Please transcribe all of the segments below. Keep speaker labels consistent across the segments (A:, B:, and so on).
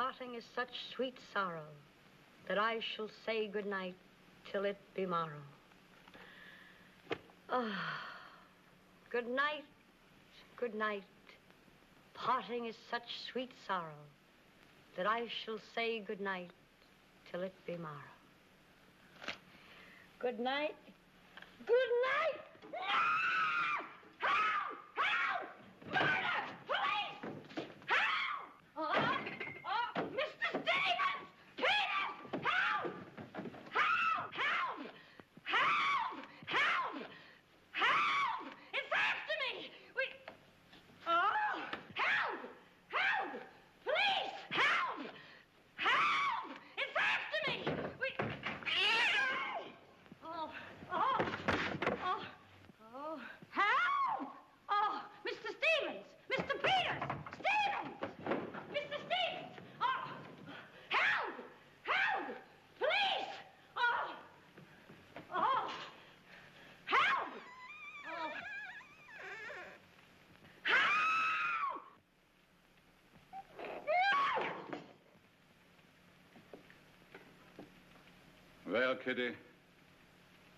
A: parting is such sweet sorrow that I shall say good night till it be morrow. Good night, good night. Parting is such sweet sorrow that I shall say good night till it be morrow. Good night. Good night. Help! Help! Murder! Police! Help! Mr. Stevens! Peter! Help! Help! Help! Help! Help! Help! It's after me! Help! Help! Police! Help! Help! It's after me! Help! Oh, Mr. Stevens! Mr. Peters! Stevens! Mr. Stevens! Oh, help! Help! Police! Oh! Help! Oh! Help!
B: Well, Kitty,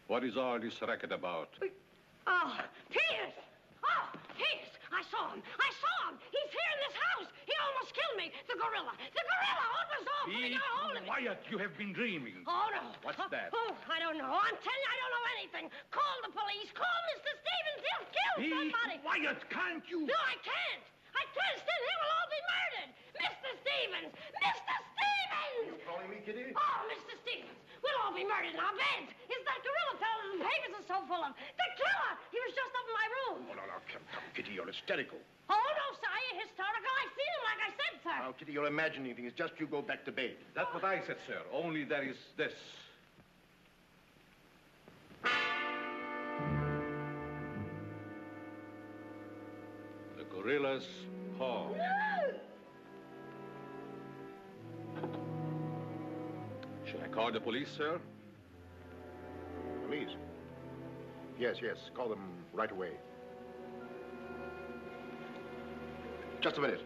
B: what is all this racket about?
A: Oh, Peters! Oh, Peters! I saw him! He's here in this house! He almost killed me! The gorilla! What was all putting a hold of me?
B: Quiet! You have been dreaming.
A: Oh, no.
B: What's that?
A: Oh, I don't know. I'm telling you, I don't know anything. Call the police. Call Mr. Stevens. He'll kill somebody.
B: Be quiet, can't you?
A: No, I can't. I can't. Still, he will all be murdered. Mr. Stevens! Mr. Stevens!
C: You calling me, Kitty?
A: Oh, Mr. Stevens! We'll all be murdered in our beds. Is that gorilla fellow the papers are so full of? The killer! He was just up in my room.
C: Oh, no, come, Kitty, you're hysterical.
A: Oh, no, sir, you're historical. I've seen him, like I said, sir.
C: Now, Kitty, you're imagining things. Just you go back to bed.
B: That's what I said, sir. Only there is this. The gorilla's paw.
A: No!
B: Shall I call the police, sir?
C: Louise? Yes, call them right away. Just a minute.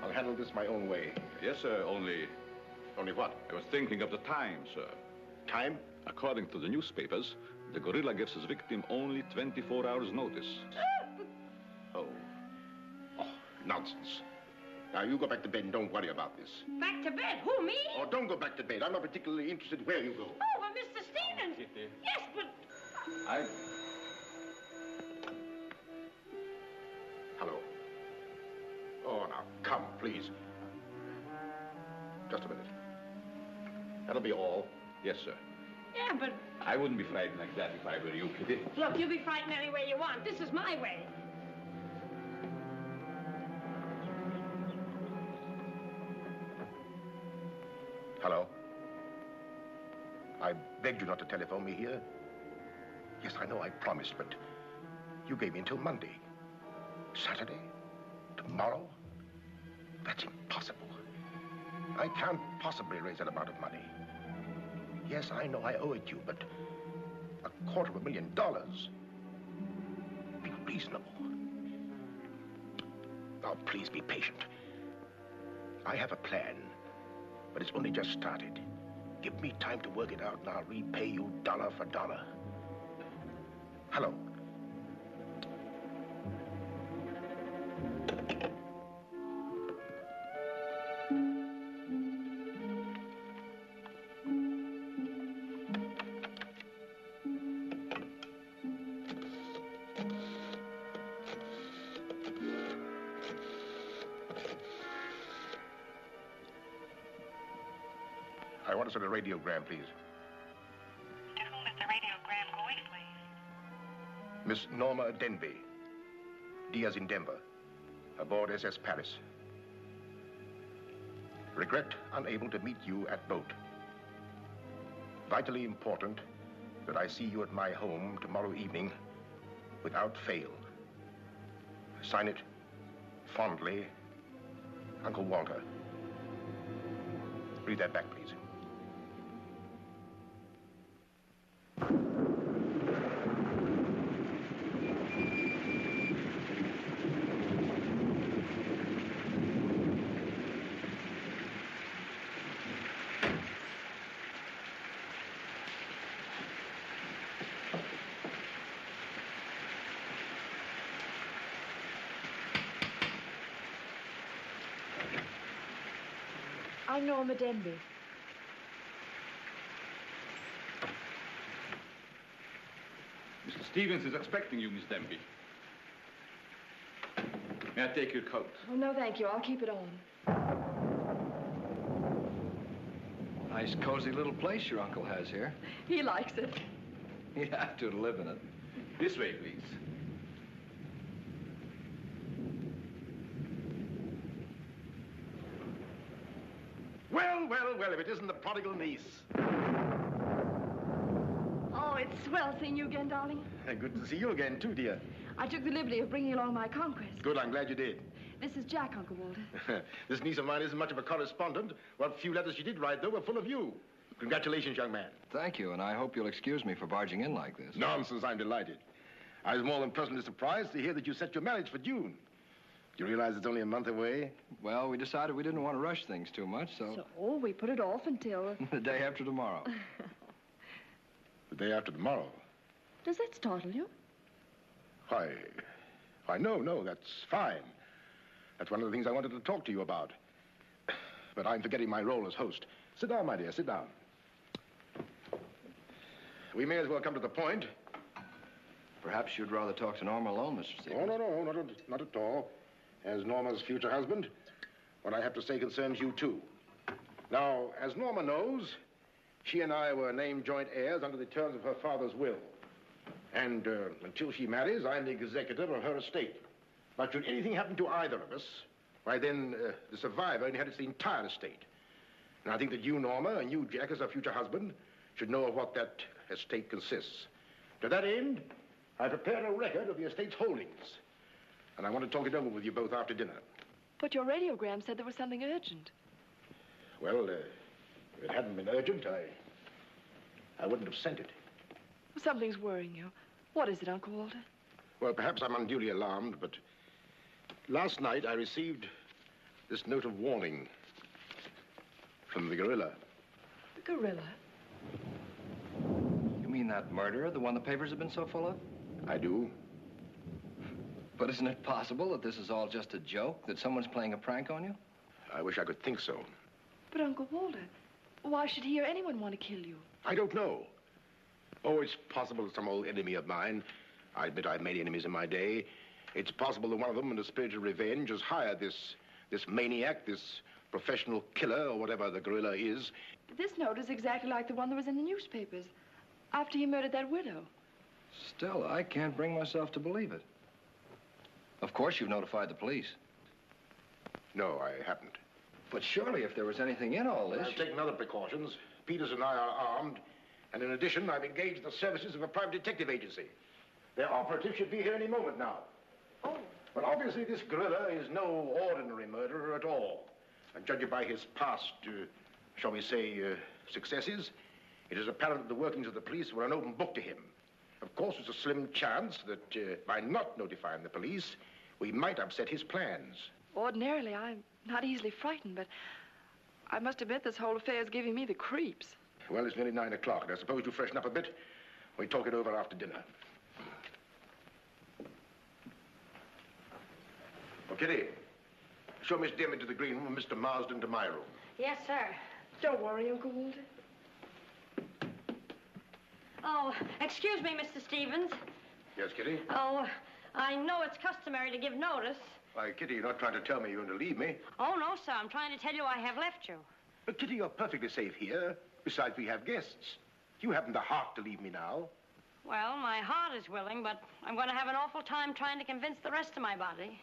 C: I'll handle this my own way.
B: Yes, sir, only
C: Only what?
B: I was thinking of the time, sir.
C: Time?
B: According to the newspapers, the gorilla gives his victim only 24 hours' notice.
C: Oh, nonsense. Now, you go back to bed and don't worry about this.
A: Back to bed? Who, me?
C: Oh, don't go back to bed. I'm not particularly interested where you go.
A: Oh, but Mr. Stevens.
B: Kitty.
A: Yes, but...
C: Hello. Oh, now, come, please. Just a minute. That'll be all.
B: Yes, sir.
A: Yeah, but...
B: I wouldn't be frightened like that if I were you, Kitty.
A: Look, you be frightened any way you want. This is my way.
C: Hello? I begged you not to telephone me here. Yes, I know I promised, but you gave me until Monday. Saturday? Tomorrow? That's impossible. I can't possibly raise that amount of money. Yes, I know I owe it you, but $250,000. Be reasonable. Now, please be patient. I have a plan, but it's only just started. Give me time to work it out, and I'll repay you dollar for dollar. Hello. I want to send a radiogram, please.
D: To whom is the radiogram going, please?
C: Miss Norma Denby, Diaz in Denver, aboard SS Paris. Regret unable to meet you at boat. Vitally important that I see you at my home tomorrow evening without fail. Sign it, fondly, Uncle Walter. Read that back, please.
E: I'm Norma Denby.
B: Mr. Stevens is expecting you, Miss Denby. May I take your coat?
E: Oh, no, thank you. I'll keep it on.
F: Nice, cozy little place your uncle has here.
E: He likes it.
F: He'd have to live in it.
B: This way, please.
C: Well, well, well, if it isn't the prodigal niece.
E: Oh, it's swell seeing you again, darling.
C: Good to see you again, too, dear.
E: I took the liberty of bringing along my conquest.
C: Good, I'm glad you did.
E: This is Jack, Uncle Walter.
C: This niece of mine isn't much of a correspondent. What few letters she did write, though, were full of you. Congratulations, young man.
F: Thank you, and I hope you'll excuse me for barging in like this.
C: Nonsense, I'm delighted. I was more than pleasantly surprised to hear that you set your marriage for June. Do you realize it's only a month away?
F: Well, we decided we didn't want to rush things too much, so...
E: So, we put it off until...
F: the day after tomorrow.
C: The day after tomorrow?
E: Does that startle you?
C: Why, no, that's fine. That's one of the things I wanted to talk to you about. But I'm forgetting my role as host. Sit down, my dear, sit down. We may as well come to the point.
F: Perhaps you'd rather talk to Norma alone, Mr. Stevens.
C: Oh, no, not at all. As Norma's future husband, what I have to say concerns you, too. Now, as Norma knows, she and I were named joint heirs under the terms of her father's will. And until she marries, I'm the executor of her estate. But should anything happen to either of us, why then the survivor inherits the entire estate. And I think that you, Norma, and you, Jack, as her future husband, should know of what that estate consists. To that end, I prepared a record of the estate's holdings. And I want to talk it over with you both after dinner.
E: But your radiogram said there was something urgent.
C: Well, if it hadn't been urgent, I wouldn't have sent it.
E: Something's worrying you. What is it, Uncle Walter?
C: Well, perhaps I'm unduly alarmed, but last night I received this note of warning from the gorilla.
E: The gorilla?
F: You mean that murderer, the one the papers have been so full of?
C: I do.
F: But isn't it possible that this is all just a joke, that someone's playing a prank on you?
C: I wish I could think so.
E: But, Uncle Walter, why should he or anyone want to kill you?
C: I don't know. Oh, it's possible that some old enemy of mine, I admit I've made enemies in my day, it's possible that one of them, in a spirit of revenge, has hired this maniac, this professional killer, or whatever the gorilla is.
E: This note is exactly like the one that was in the newspapers after he murdered that widow.
F: Still, I can't bring myself to believe it. Of course you've notified the police.
C: No, I haven't.
F: But surely if there was anything in all this...
C: I've taken other precautions. Peters and I are armed. And in addition, I've engaged the services of a private detective agency. Their operative should be here any moment now.
E: Oh.
C: But obviously this gorilla is no ordinary murderer at all. And judging by his past, shall we say, successes, it is apparent that the workings of the police were an open book to him. Of course, there's a slim chance that by not notifying the police, we might upset his plans.
E: Ordinarily, I'm not easily frightened, but I must admit this whole affair is giving me the creeps.
C: Well, it's nearly 9 o'clock, and I suppose you freshen up a bit. We talk it over after dinner. Oh, Kitty, show Miss Dim into the green room and Mr. Marsden to my room.
A: Yes, sir.
E: Don't worry, Uncle Walter.
A: Oh, excuse me, Mr. Stevens.
C: Yes, Kitty?
A: Oh, I know it's customary to give notice.
C: Why, Kitty, you're not trying to tell me you're going to leave me.
A: Oh, no, sir. I'm trying to tell you I have left you.
C: But, Kitty, you're perfectly safe here. Besides, we have guests. You haven't the heart to leave me now.
A: Well, my heart is willing, but I'm going to have an awful time trying to convince the rest of my body.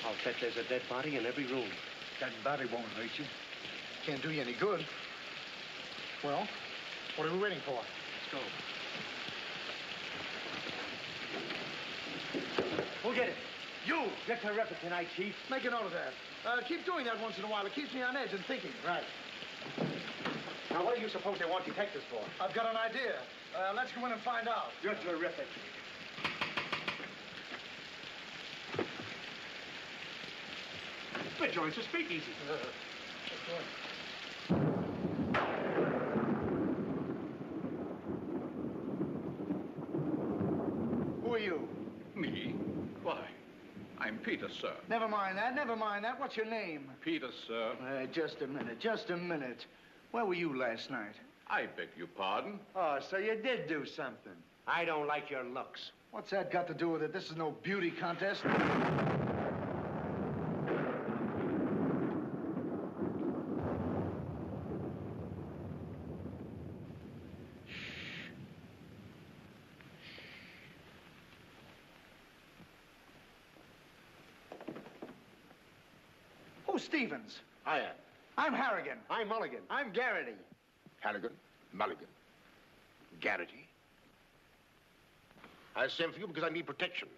G: I'll bet there's a dead body in every room.
H: That body won't hurt you. Can't do you any good. Well, what are we waiting for? Let's go.
G: Who'll get it?
H: You!
G: You're terrific tonight, Chief.
H: Make a note of that. Keep doing that once in a while. It keeps me on edge and thinking.
G: Right. Now, what do you suppose they want detectives for?
H: I've got an idea. Let's go in and find out.
G: You're terrific. We're joints to speakeasy.
H: Who are you?
B: Me? Why, I'm Peter, sir.
H: Never mind that. Never mind that. What's your name?
B: Peter, sir.
H: Just a minute. Just a minute. Where were you last night?
B: I beg your pardon.
G: Oh, so you did do something. I don't like your looks.
H: What's that got to do with it? This is no beauty contest. Who's Stevens?
C: I am.
H: I'm Harrigan.
G: I'm Mulligan. I'm Garrity.
C: Harrigan, Mulligan, Garrity. I sent for you because I need protection.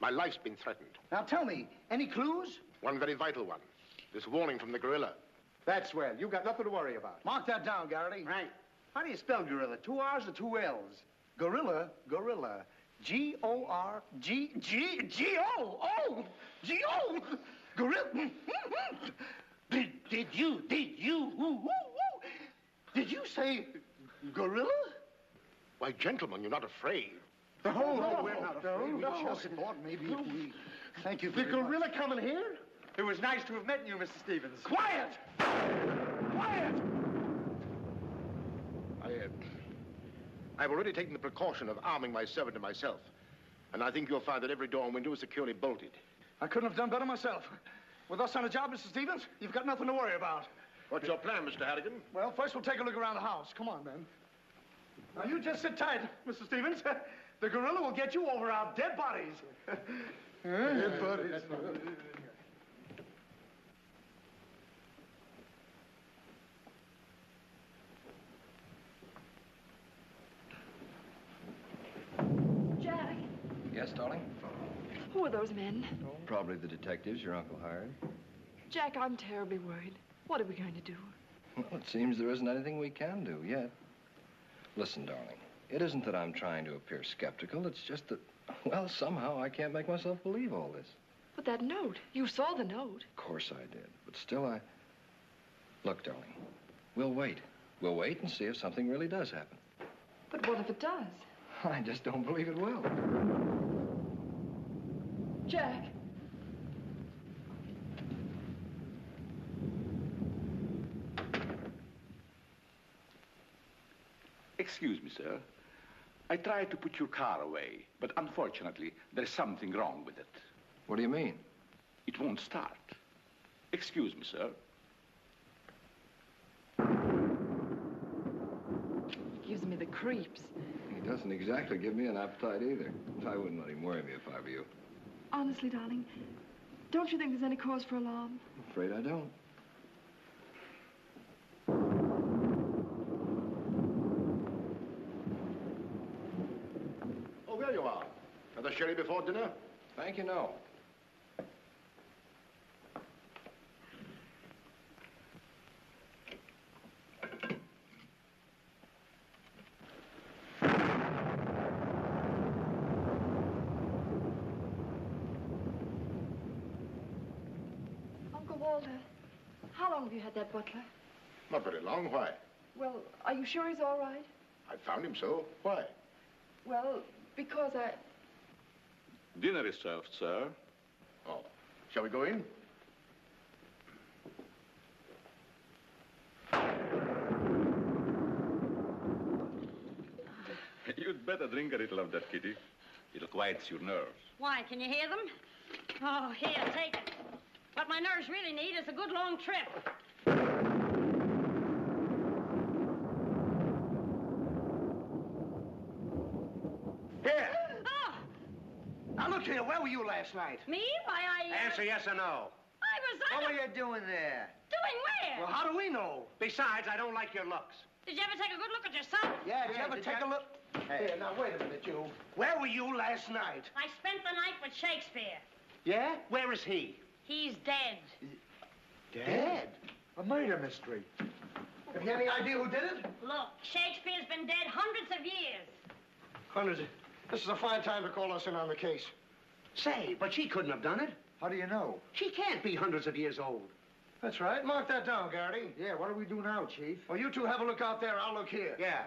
C: My life's been threatened.
H: Now tell me, any clues?
C: One very vital one. This warning from the gorilla.
G: That's well. You've got nothing to worry about.
H: Mark that down, Garrity.
G: Right. How do you spell gorilla? 2 R's or 2 L's?
H: Gorilla. G-O-R-G-G-G-O. G-O. Gorilla. Did you say gorilla?
C: Why, gentlemen, you're not afraid.
G: No, we're not afraid.
H: We just thought maybe if we... Thank you
G: The
H: very much.
G: gorilla coming here? It was nice to have met you, Mr. Stevens.
H: Quiet! Quiet!
C: I've already taken the precaution of arming my servant and myself. And I think you'll find that every door and window is securely bolted.
H: I couldn't have done better myself. With us on a job, Mr. Stevens, you've got nothing to worry about.
C: What's your plan, Mr. Harrigan?
H: Well, first we'll take a look around the house. Come on, then. Now, you just sit tight, Mr. Stevens. The gorilla will get you over our dead bodies. Dead bodies.
E: Jack,
F: Yes, darling?
E: who are those men?
F: Probably the detectives your uncle hired.
E: Jack, I'm terribly worried. What are we going to do?
F: Well, it seems there isn't anything we can do yet. Listen, darling, it isn't that I'm trying to appear skeptical. It's just that, well, somehow I can't make myself believe all this.
E: But that note, you saw the note.
F: Of course I did, but still Look, darling, we'll wait. We'll wait and see if something really does happen.
E: But what if it does?
F: I just don't believe it will.
E: Jack.
I: Excuse me, sir. I tried to put your car away, but unfortunately, there's something wrong with it.
F: What do you mean?
I: It won't start. Excuse me, sir.
E: Gives me the creeps.
F: He doesn't exactly give me an appetite either. I wouldn't let him worry me if I were you.
E: Honestly, darling, don't you think there's any cause for alarm?
F: I'm afraid I don't.
C: Oh, there you are. Another sherry before dinner?
F: Thank you, no.
E: Uncle Walter, how long have you had that butler?
C: Not very long. Why?
E: Well, are you sure he's all right?
C: I found him so. Why?
E: Well, because I...
B: Dinner is served, sir.
C: Oh. Shall we go in?
B: You'd better drink a little of that, Kitty. It'll quiet your nerves.
A: Why, can you hear them? Oh, here, take it. What my nerves really need is a good long trip.
H: Here.
A: Oh,
H: Now, look here. Where were you last night?
A: me? Why,
G: Answer yes or no.
A: I was...
G: What were you doing there?
A: Doing where?
H: Well, how do we know?
G: Besides, I don't like your looks.
A: Did you ever take a good look at yourself?
H: Yeah, did you
G: Yeah,
H: ever
G: did
H: take
G: you-
H: a look?
G: Hey.
H: Here, now, wait a minute, you. Where were you last night?
A: I spent the night with Shakespeare.
G: Yeah? Where is he?
A: He's dead.
H: Dead? A murder mystery. Have you any idea who did it?
A: Look, Shakespeare's been dead hundreds of years.
H: Hundreds. This is a fine time to call us in on the case.
G: Say, but she couldn't have done it.
H: How do you know?
G: She can't be hundreds of years old.
H: That's right. Mark that down, Garrity.
J: Yeah, what do we do now, Chief?
H: Well, you two have a look out there. I'll look here.
G: Yeah.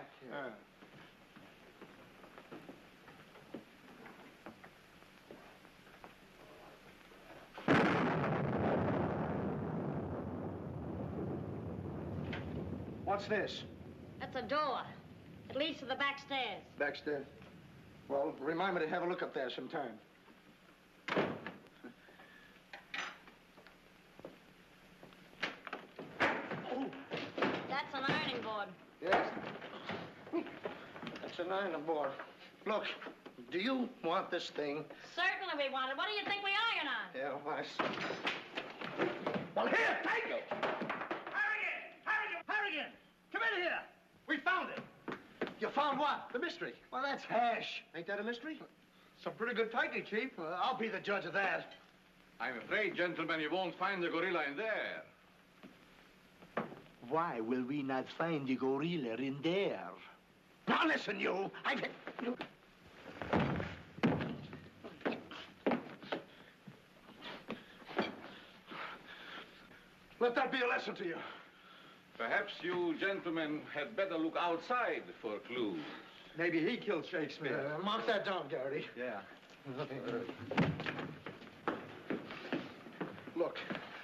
H: What's this?
A: That's a door. It leads to the back stairs.
H: Backstairs. Well, remind me to have a look up there sometime.
A: That's an ironing board.
H: Yes. That's an iron board. Look, do you want this thing?
A: Certainly we want it. What do you think we iron on?
H: Yeah, well, I see. Well, here, take it! Harrigan! Come in here! We found it. You found what?
J: The mystery.
H: Well, that's hash.
G: Ain't that a mystery?
J: Some pretty good tightening, Chief.
H: Well, I'll be the judge of that.
B: I'm afraid, gentlemen, you won't find the gorilla in there.
J: Why will we not find the gorilla in there?
H: Now listen, you. Let that be a lesson to you.
B: Perhaps you gentlemen had better look outside for clues.
J: Maybe he killed Shakespeare.
H: Mark that down, Garrity.
J: Yeah.
H: Look,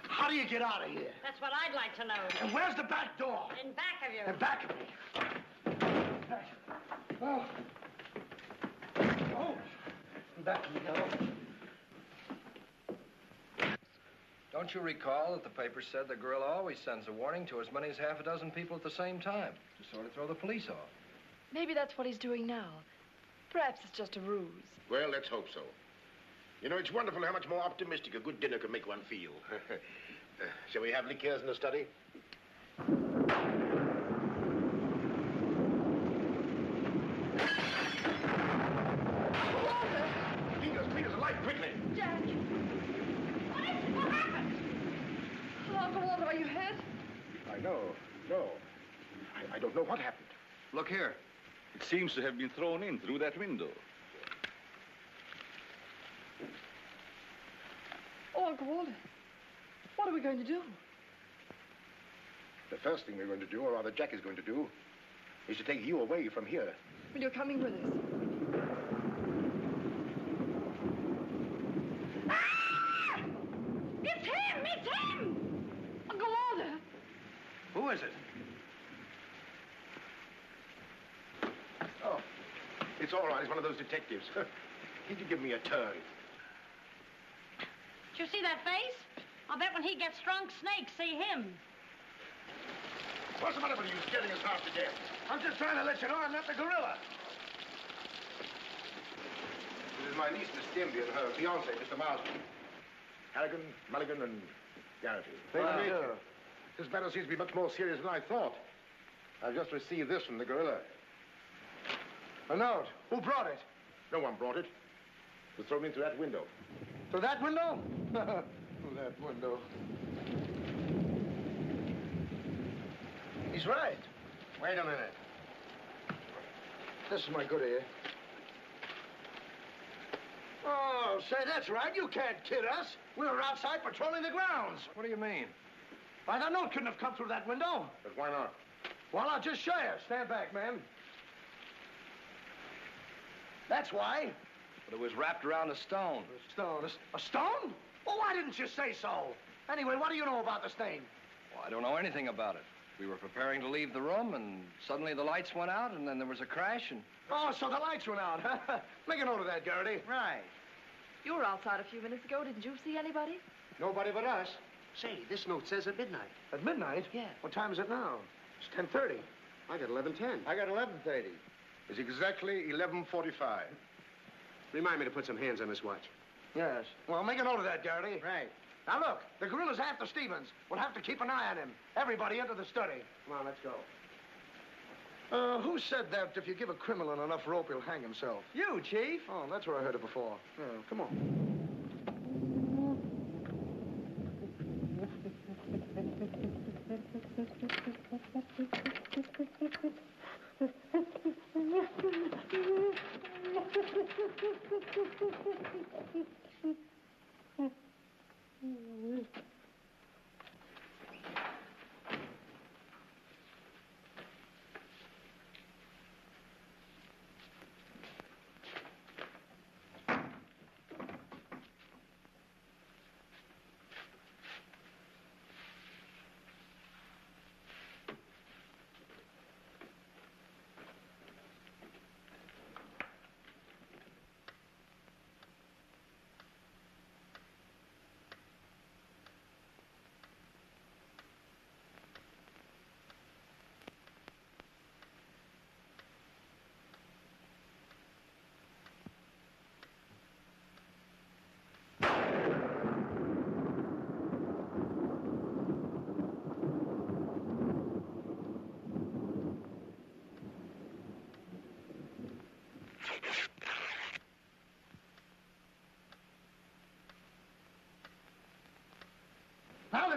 H: how do you get out of here?
A: That's what I'd like to know.
H: And where's the back door?
A: In back of you.
H: In back of me. Oh. Oh. Back you go.
F: Don't you recall that the paper said the gorilla always sends a warning to as many as half a dozen people at the same time to sort of throw the police off?
E: Maybe that's what he's doing now. Perhaps it's just a ruse.
C: Well, let's hope so. You know, it's wonderful how much more optimistic a good dinner can make one feel. Shall we have liqueurs in the study? Peter's alive, quickly!
E: Jack! What happened? Oh, Uncle Walter, are you hurt?
C: I know. No. I don't know what happened.
F: Look here.
B: It seems to have been thrown in through that window.
E: Oh, Uncle Walter, what are we going to do?
C: The first thing we're going to do, or rather Jack is going to do, is to take you away from here.
E: Well, you're coming with us.
A: Ah! It's him! It's him!
E: Uncle Walter!
H: Who is it?
C: Oh, it's all right. It's one of those detectives. He could give me a turn.
A: Did you see that face? I'll bet when he gets drunk, snakes see him.
C: What's the matter with you scaring us half to death?
H: I'm just trying to let you know I'm not the gorilla.
C: This is my niece, Miss Stimby, and her fiancé, Mr. Marsden. Harrigan, Mulligan, and Garrity. This matter seems to be much more serious than I thought. I've just received this from the gorilla.
H: A note. Who brought it?
C: No one brought it. It was thrown in through that window.
H: Through that window? Through that window. He's right.
C: Wait a minute.
H: This is my good ear. Oh, say, that's right. You can't kid us. We were outside patrolling the grounds.
F: What do you mean?
H: Why, that note couldn't have come through that window.
C: But why not?
H: Well, I'll just show you. Stand back, man. That's why.
F: But it was wrapped around a stone.
H: A stone. A stone? Well, why didn't you say so? Anyway, what do you know about this thing?
F: Well, I don't know anything about it. We were preparing to leave the room, and suddenly the lights went out, and then there was a crash, and...
H: Oh, so the lights went out. Make a note of that, Garrity.
J: Right.
E: You were outside a few minutes ago. Didn't you see anybody?
H: Nobody but us.
G: Say, this note says at midnight.
H: At midnight?
E: Yeah.
H: What time is it now? It's 10:30.
G: I got 11:10.
J: I got 11:30.
C: It's exactly 11:45.
G: Remind me to put some hands on this watch.
H: Yes. Well, make a note of that, Garrity.
J: Right.
H: Now, look, the gorilla's after Stevens. We'll have to keep an eye on him. Everybody into the study.
G: Come on, let's go.
H: Who said that if you give a criminal enough rope, he'll hang himself?
J: You, Chief.
H: Oh, that's where I heard it before. Yeah, come on.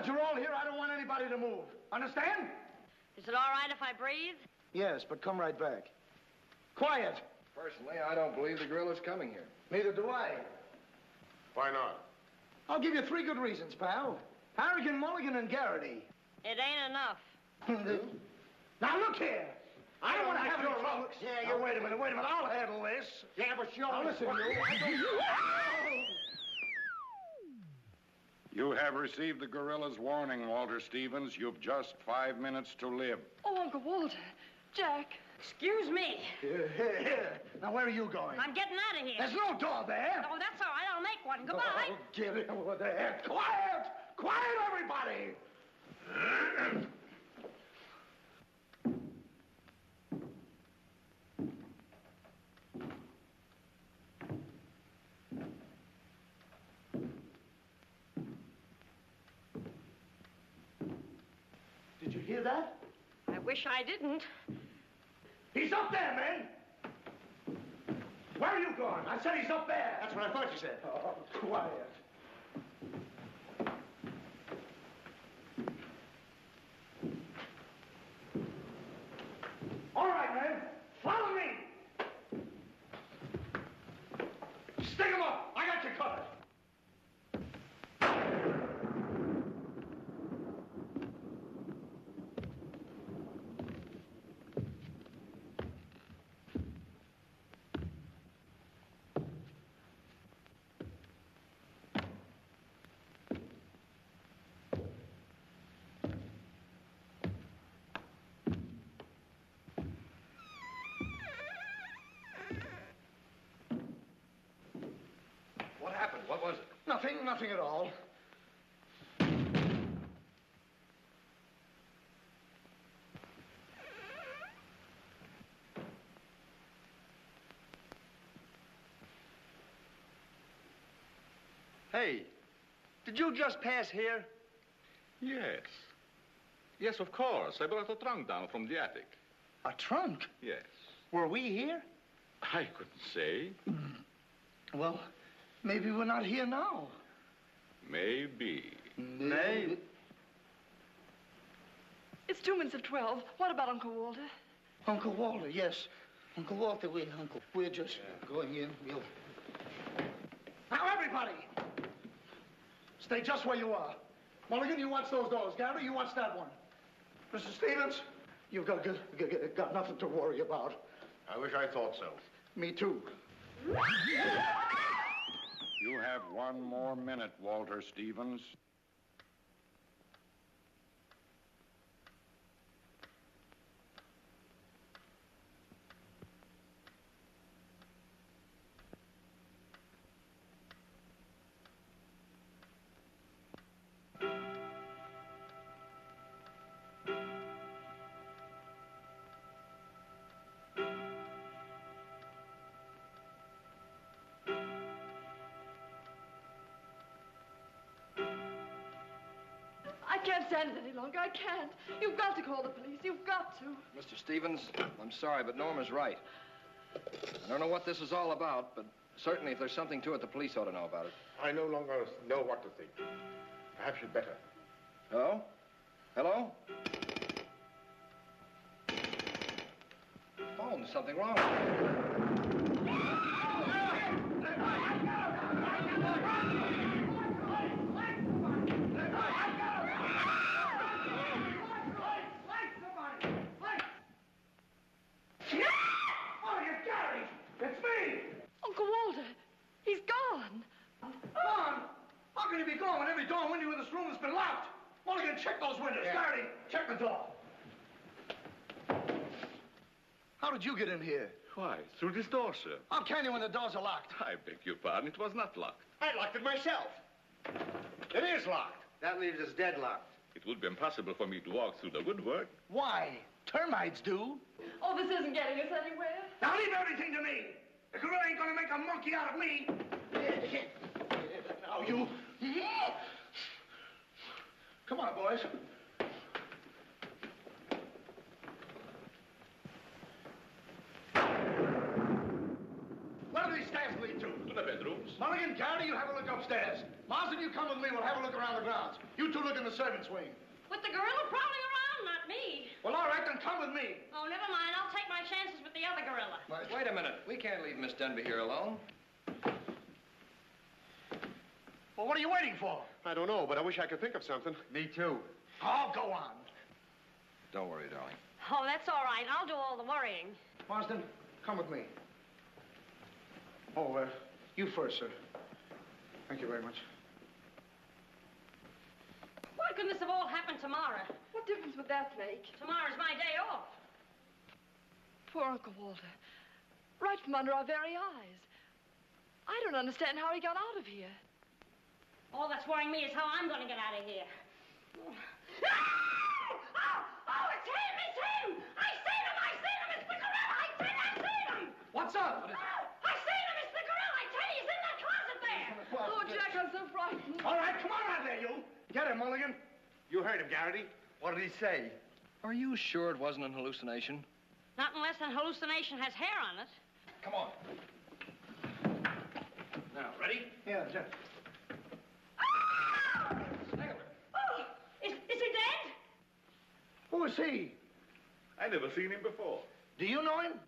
H: that you're all here, I don't want anybody to move. Understand?
A: Is it all right if I breathe?
H: Yes, but come right back. Quiet.
F: Personally, I don't believe the gorilla's coming here.
H: Neither do I.
C: Why not?
H: I'll give you 3 good reasons, pal. Harrigan, Mulligan, and Garrity.
A: It ain't enough.
H: Now, look here. I don't want to have any trouble. Yeah, wait a minute. I'll handle this.
J: Yeah, but sure.
H: Now, listen,
K: You have received the gorilla's warning, Walter Stevens. You've just 5 minutes to live.
E: Oh, Uncle Walter. Jack.
A: Excuse me.
H: Here. Now, where are you going?
A: I'm getting out of here.
H: There's no door there.
A: Oh, that's all right. I'll make one. Goodbye.
H: Oh, get it over there. Quiet! Quiet, everybody! Did you hear that?
A: I wish I didn't.
H: He's up there, man! Where are you going? I said he's up there.
J: That's what I thought you said.
H: Oh, quiet. All right, man. Follow me. Stick him up. I got you covered.
F: What happened? What was it?
H: Nothing at all.
J: Hey, did you just pass here?
B: Yes. Yes, of course. I brought a trunk down from the attic.
H: A trunk?
B: Yes.
H: Were we here?
B: I couldn't say.
H: Well, maybe we're not here now.
B: Maybe.
H: Maybe.
E: It's 2 minutes of 12. What about Uncle Walter?
H: Uncle Walter, yes. Uncle Walter, we're just going in. Now, everybody! Stay just where you are. Mulligan, you watch those doors. Gary, you watch that one. Mr. Stevens, you've got nothing to worry about.
C: I wish I thought so.
H: Me too.
K: You have 1 more minute, Walter Stevens.
E: I can't stand it any longer. I can't. You've got to call the police. You've got to.
F: Mr. Stevens, I'm sorry, but Norma's right. I don't know what this is all about, but certainly if there's something to it, the police ought to know about it.
C: I no longer know what to think. Perhaps you'd better.
F: Hello? Hello? Phone, something wrong with it.
H: It's me!
E: Uncle Walter, he's gone.
H: Gone? How can he be gone when every door and window in this room has been locked? Mulligan, check those windows. Gary, check the door. How did you get in here?
B: Why, through this door, sir.
H: How can you when the doors are locked?
B: I beg your pardon. It was not locked.
J: I locked it myself.
C: It is locked.
J: That leaves us deadlocked.
B: It would be impossible for me to walk through the woodwork.
H: Why? Termites do.
E: Oh, this isn't getting us anywhere.
H: Now leave everything to me. The gorilla ain't gonna make a monkey out of me. Now you. Come on, boys. Where do these stairs lead to?
B: To the bedrooms.
H: Mulligan, Gary, you have a look upstairs. Marsden, you come with me. We'll have a look around the grounds. You two look in the servants' wing.
A: With the gorilla prowling around, not me.
H: Well, all right, then come with me.
A: Oh, never mind. I'll take my chances with the other gorilla.
F: Wait a minute. We can't leave Miss Denby here alone.
H: Well, what are you waiting for?
J: I don't know, but I wish I could think of something.
I: Me too.
H: Oh, go on.
F: Don't worry, darling.
A: Oh, that's all right. I'll do all the worrying.
H: Marsden, come with me. Oh, you first, sir. Thank you very much.
A: Why couldn't this have all happened tomorrow?
E: What difference would that make?
A: Tomorrow's my day off.
E: Poor Uncle Walter. Right from under our very eyes. I don't understand how he got out of here.
A: All that's worrying me is how I'm going to get out of here. Oh, it's him! It's him! I seen him! It's the gorilla! I seen him!
H: What's up?
A: I seen him! It's the gorilla! I tell you, he's in that closet there!
E: Oh, Jack, I'm so frightened.
H: All right, come on out there, you. Get him, Mulligan.
J: You heard him, Garrity. What did he say?
F: Are you sure it wasn't an hallucination?
A: Not unless an hallucination has hair on it.
F: Come on. Now, ready?
H: Yeah, Jack.
A: Oh, is he dead?
H: Who is he?
I: I never seen him before.
H: Do you know him?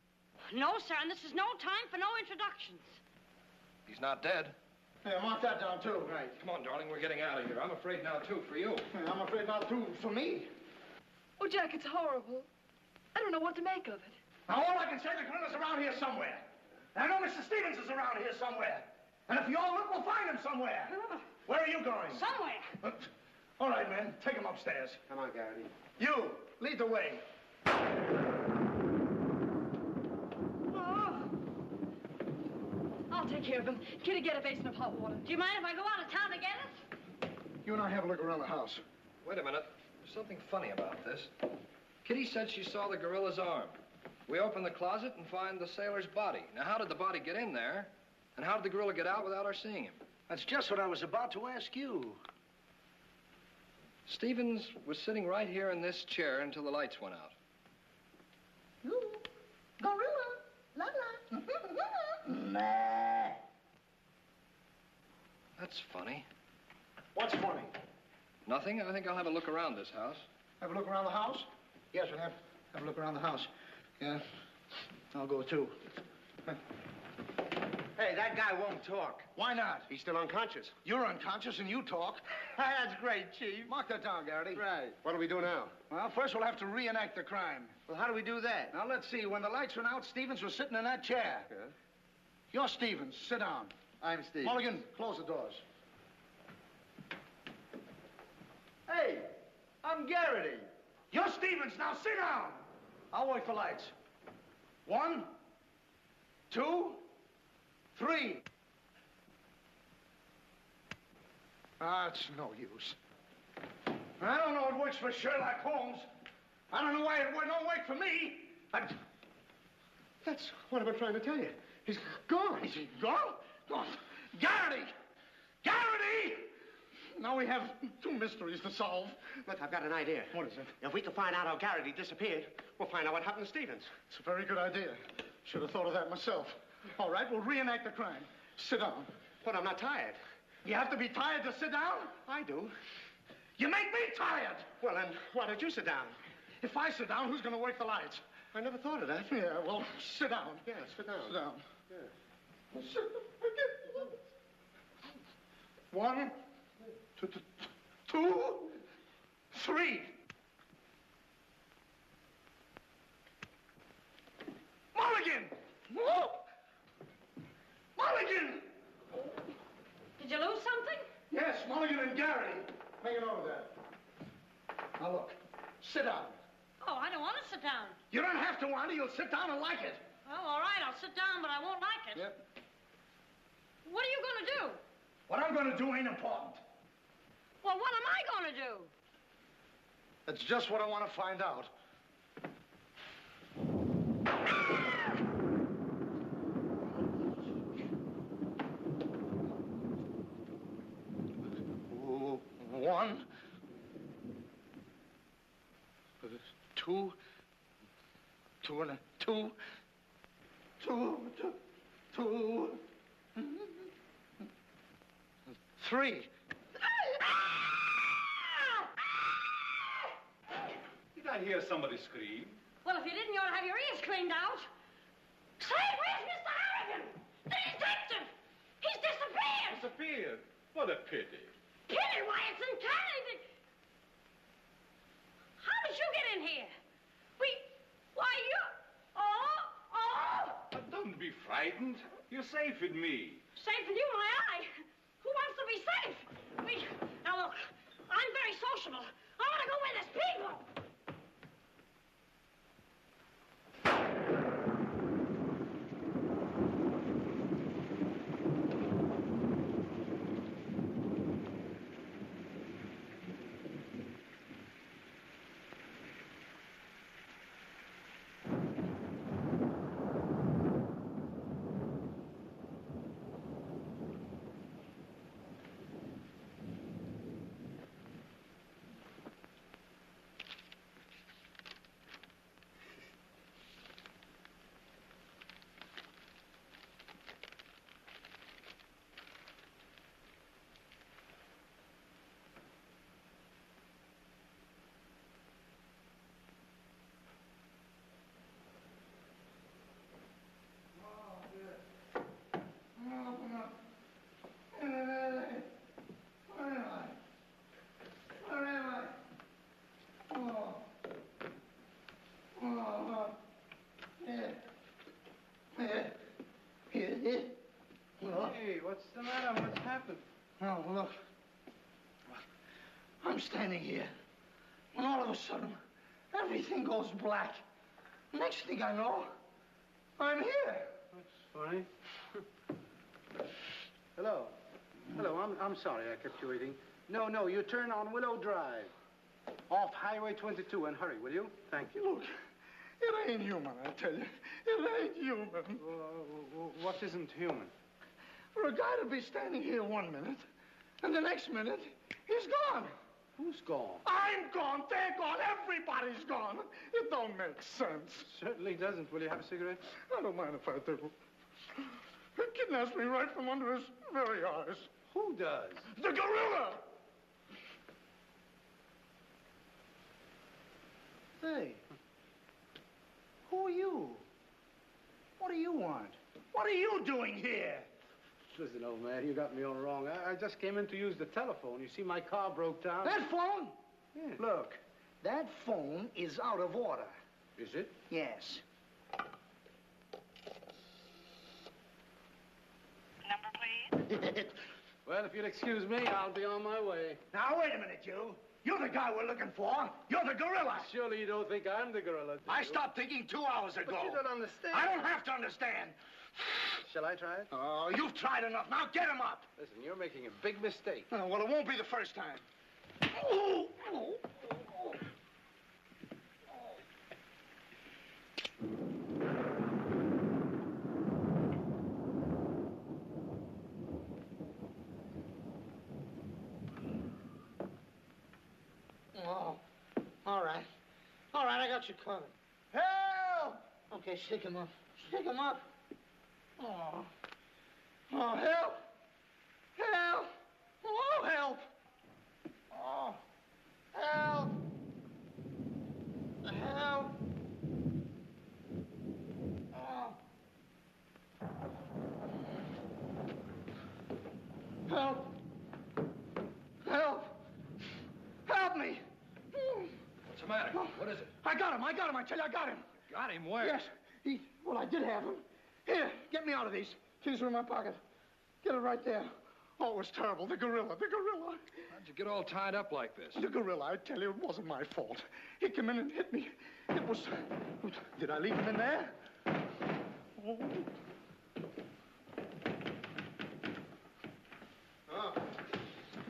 A: No, sir, and this is no time for no introductions.
F: He's not dead.
H: Yeah, mark that down, too. Right.
F: Come on, darling, we're getting out of here. I'm afraid now, too, for you.
H: Yeah, I'm afraid not, too, for me.
E: Oh, Jack, it's horrible. I don't know what to make of it.
H: Now, all I can say, the gorilla's around here somewhere. And I know Mr. Stevens is around here somewhere. And if you all look, we'll find him somewhere. Where are you going?
A: Somewhere.
H: All right, men, take him upstairs.
J: Come on, Garrity.
H: You, lead the way.
E: I'll take care of him. Kitty, get a basin of hot water.
A: Do you mind if I go out of town to get it?
H: You and I have a look around the house.
F: Wait a minute. There's something funny about this. Kitty said she saw the gorilla's arm. We open the closet and find the sailor's body. Now, how did the body get in there? And how did the gorilla get out without our seeing him?
J: That's just what I was about to ask you.
F: Stevens was sitting right here in this chair until the lights went out.
H: Ooh, gorilla, la la. Nah.
F: That's funny.
H: What's funny?
F: Nothing. I think I'll have a look around this house.
H: Have a look around the house? Yes, we'll have a look around the house. Yeah, I'll go too.
J: Hey, that guy won't talk.
H: Why not?
J: He's still unconscious.
H: You're unconscious and you talk.
J: That's great, Chief.
H: Mark that down, Garrity.
J: Right. What do we do now?
H: Well, first we'll have to reenact the crime.
J: Well, how do we do that?
H: Now, let's see. When the lights went out, Stevens was sitting in that chair.
J: Yeah.
H: You're Stevens. Sit down.
J: I'm Steve.
H: Mulligan, close the doors.
J: Hey, I'm Garrity.
H: You're Stevens. Now, sit down. I'll wait for lights. 1, 2, 3. It's no use. I don't know it works for Sherlock Holmes. I don't know why it don't work for me.
J: That's what I've been trying to tell you. He's gone.
H: Is he gone? Gone. Garrity! Garrity! Now we have 2 mysteries to solve.
J: Look, I've got an idea.
H: What is it?
J: If we can find out how Garrity disappeared, we'll find out what happened to Stevens.
H: It's a very good idea. Should have thought of that myself. All right, we'll reenact the crime. Sit down.
J: But I'm not tired.
H: You have to be tired to sit down?
J: I do.
H: You make me tired.
J: Well, then, why don't you sit down?
H: If I sit down, who's going to work the lights?
J: I never thought of that.
H: Yeah, well, sit down.
J: Yeah, sit down.
H: Sit down.
J: Yeah.
H: 1, 2, 3. Mulligan! Whoa! Mulligan!
A: Did you lose something?
H: Yes, Mulligan and Garrity. Make a note of that. Now, look. Sit down.
A: Oh, I don't want to sit down.
H: You don't have to, Anita. You'll sit down and like it.
A: Oh, all right, I'll sit down, but I won't like it.
H: Yep.
A: What are you going to do?
H: What I'm going to do ain't important.
A: Well, what am I going to do?
H: That's just what I want to find out. One, 2, 2 and a 2, 2, 3.
B: I hear somebody scream?
A: Well, if you didn't, you ought to have your ears cleaned out. Say, where's Mr. Harrigan? The detective! He's disappeared!
B: Disappeared? What a pity.
A: Pity? Why, it's uncanny. How did you get in here? Why, you... Oh!
B: But don't be frightened. You're safe with me.
A: Safe with you, my eye. Who wants to be safe? Now, look, I'm very sociable. I want to go where there's people.
L: Hey, what's the matter? What's happened?
H: Oh, look. I'm standing here, and all of a sudden, everything goes black. Next thing I know, I'm here.
L: That's funny. Hello. Hello, I'm sorry I kept you waiting. No, you turn on Willow Drive. Off Highway 22, and hurry, will you? Thank you.
H: Look, it ain't human, I tell you. It ain't human.
L: What isn't human?
H: For a guy to be standing here 1 minute, and the next minute, he's gone.
L: Who's gone?
H: I'm gone, they're gone, everybody's gone. It don't make sense.
L: Certainly doesn't. Will you have a cigarette?
H: I don't mind if I do. He kidnaps me right from under his very eyes.
L: Who does?
H: The gorilla!
L: Hey, who are you? What do you want?
H: What are you doing here?
L: Listen, old man, you got me all wrong. I just came in to use the telephone. You see, my car broke down.
H: That phone?
L: Yeah.
H: Look, that phone is out of order.
L: Is it?
H: Yes.
D: Number, please.
L: Well, if you'll excuse me, I'll be on my way.
H: Now, wait a minute, you. You're the guy we're looking for. You're the gorilla.
L: Surely you don't think I'm the gorilla, do you?
H: I stopped thinking 2 hours ago.
L: But you don't understand.
H: I don't have to understand.
L: Shall I try it?
H: Oh, you've tried enough. Now get him up.
L: Listen, you're making a big mistake.
H: Oh, well, it won't be the first time. Oh, all right. All right, I got you covered. Help! Okay, shake him up. Shake him up. Oh. Oh, help! Help! Oh, help! Oh, help! Help! Oh. Help! Help! Help me!
F: What's the matter? What is it?
H: I got him, I tell you, I got him.
F: Got him? Where?
H: Yes, well, I did have him. Here, get me out of these. These are in my pocket. Get it right there. Oh, it was terrible. The gorilla.
F: How'd you get all tied up like this?
H: The gorilla, I tell you, it wasn't my fault. He came in and hit me. It was... Did I leave him in there? Oh.
L: Oh.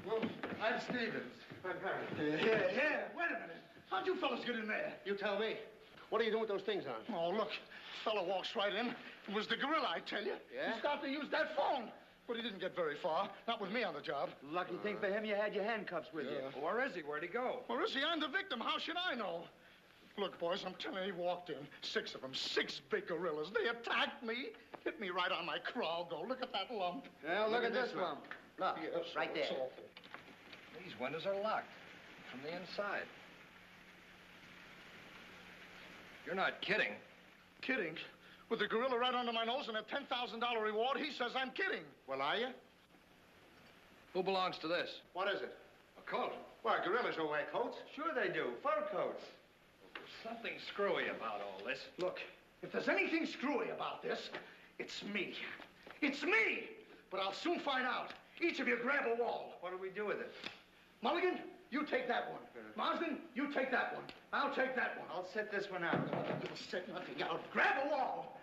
L: Well, I'm Stevens. I'm Harry.
H: Here. Wait a minute. How'd you fellas get in there?
J: You tell me. What are you doing with those things on?
H: Oh, look. Fellow walks right in. It was the gorilla, I tell you.
J: Yeah?
H: He started to use that phone. But he didn't get very far. Not with me on the job.
L: Lucky thing for him, you had your handcuffs with you.
F: Where is he? Where'd he go?
H: Where is he? I'm the victim. How should I know? Look, boys, I'm telling you, he walked in. 6 of them. 6 big gorillas. They attacked me. Hit me right on my crawl go. Look at that lump.
L: Well, look at this lump.
J: Look,
H: Yes,
J: right there.
H: it's awful.
F: These windows are locked from the inside. You're not kidding.
C: Kidding? With the gorilla right under my nose and a $10,000 reward, he says I'm kidding.
L: Well, are you?
F: Who belongs to this?
L: What is it?
F: A coat.
L: Well, gorillas don't wear coats.
J: Sure they do. Fur coats.
F: Something screwy about all this.
C: Look, if there's anything screwy about this, it's me. It's me! But I'll soon find out. Each of you grab a wall.
J: What do we do with it?
C: Mulligan, you take that one. Marsden, you take that one. I'll take that one.
J: I'll set this one out.
C: You'll set nothing out. Grab a wall.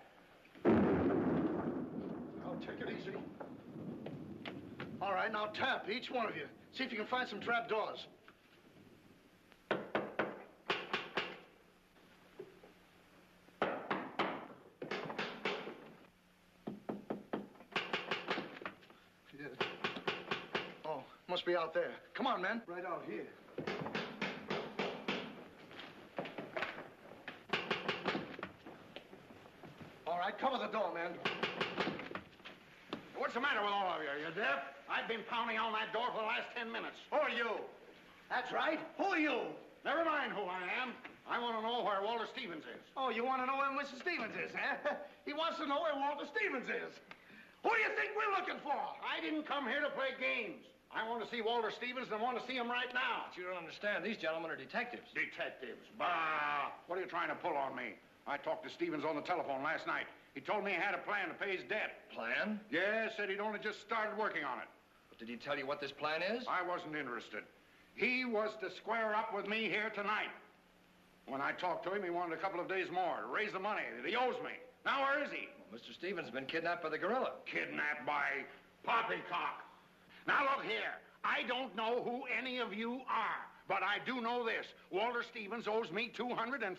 C: I'll take it easy. All right, now tap, each one of you. See if you can find some trap doors. Oh, must be out there. Come on, men. Right out here. All right, cover the door, man.
L: What's the matter with all of you? You deaf? I've been pounding on that door for the last 10 minutes. Who are you?
C: That's right. Who are you?
L: Never mind who I am. I want to know where Walter Stevens is.
C: Oh, you want to know where Mr. Stevens is, huh? He wants to know where Walter Stevens is. Who do you think we're looking for?
L: I didn't come here to play games. I want to see Walter Stevens and I want to see him right now.
F: But you don't understand. These gentlemen are detectives.
L: Detectives? Bah! What are you trying to pull on me? I talked to Stevens on the telephone last night. He told me he had a plan to pay his debt.
F: Plan?
L: Yes, said he'd only just started working on it.
F: But did he tell you what this plan is?
L: I wasn't interested. He was to square up with me here tonight. When I talked to him, he wanted a couple of days more to raise the money that he owes me. Now, where is he?
F: Well, Mr. Stevens has been kidnapped by the gorilla.
L: Kidnapped by poppycock. Now, look here. I don't know who any of you are, but I do know this. Walter Stevens owes me $250,000.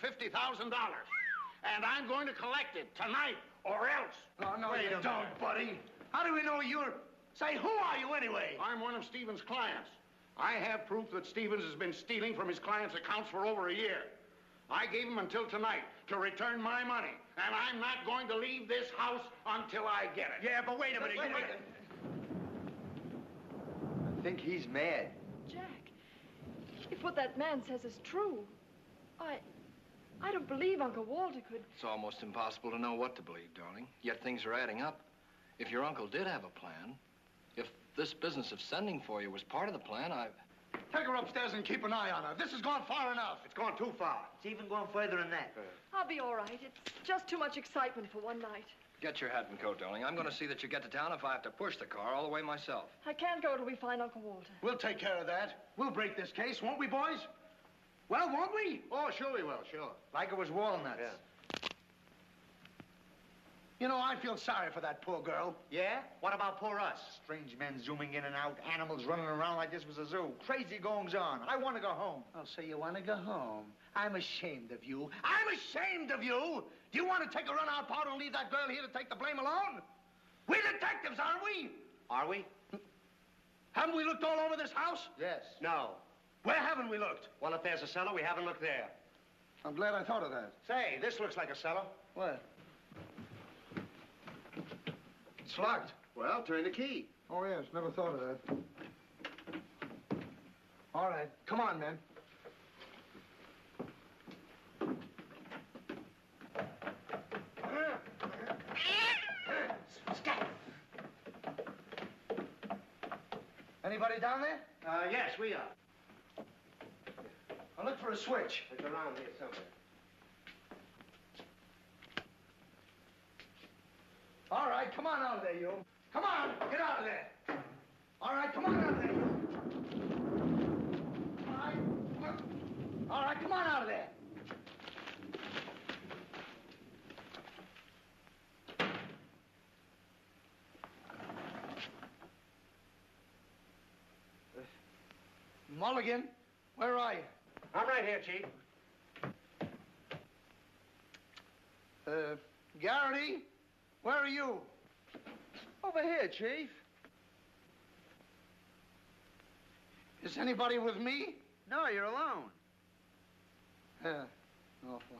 L: And I'm going to collect it tonight, or else.
C: Oh, no, you don't, buddy. How do we know you're... Say, who are you anyway?
L: I'm one of Stevens' clients. I have proof that Stevens has been stealing from his clients' accounts for over a year. I gave him until tonight to return my money, and I'm not going to leave this house until I get it.
J: Yeah, but wait a minute. I think he's mad.
E: Jack, if what that man says is true, I don't believe Uncle Walter could...
F: It's almost impossible to know what to believe, darling. Yet things are adding up. If your uncle did have a plan, if this business of sending for you was part of the plan,
C: Take her upstairs and keep an eye on her. This has gone far enough.
J: It's gone too far. It's even gone further than that.
E: I'll be all right. It's just too much excitement for one night.
F: Get your hat and coat, darling. I'm going to see that you get to town if I have to push the car all the way myself.
E: I can't go till we find Uncle Walter.
C: We'll take care of that. We'll break this case, won't we, boys? Well, won't we?
L: Oh, sure we will, sure.
J: Like it was walnuts.
C: Yeah. You know, I feel sorry for that poor girl.
J: Yeah? What about poor us? Strange men zooming in and out, animals running around like this was a zoo. Crazy goings on. I want to go home.
C: Oh, so you want to go home? I'm ashamed of you. I'm ashamed of you! Do you want to take a run-out part and leave that girl here to take the blame alone? We're detectives, aren't we?
J: Are we?
C: Haven't we looked all over this house?
J: Yes. No.
C: Where haven't we looked?
J: Well, if there's a cellar, we haven't looked there.
C: I'm glad I thought of that.
J: Say, this looks like a cellar.
C: What? It's locked.
J: Well, turn the key.
C: Oh, yes. Never thought of that. All right. Come on, men. Anybody down there?
J: Yes, we are.
C: I'll look for a switch.
J: It's around here somewhere.
C: All right, come on out of there, you. Come on, get out of there. All right, come on out of there, you. All right, come on out of there. Mulligan, where are you?
J: I'm right here, Chief.
C: Garrity, where are you?
J: Over here, Chief.
C: Is anybody with me?
J: No, you're alone.
C: Yeah, awful.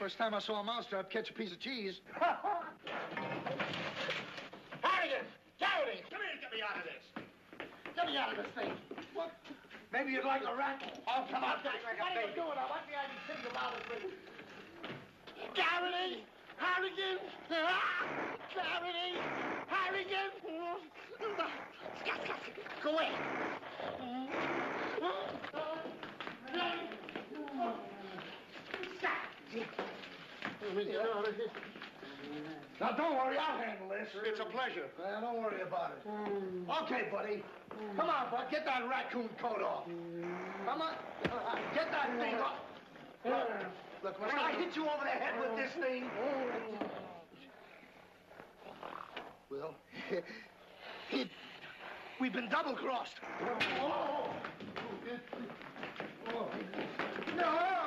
H: First time I saw a mousetrap catch a piece of cheese.
L: Harrigan! Garrity! Come here and get me out of this.
H: Get me out of this thing. What? Maybe you'd like a rat.
L: Oh, come on.
H: What are you doing? I want me to think about it. Garrity! Harrigan! Garrity! Harrigan! Go away.
L: Now, don't worry, I'll handle this.
H: It's a pleasure. Don't worry about it. Okay, buddy. Come on, bud. Get that raccoon coat off. Come on. Get that thing off. Look, when I hit you over the head with this thing... Well, we've been double-crossed. No!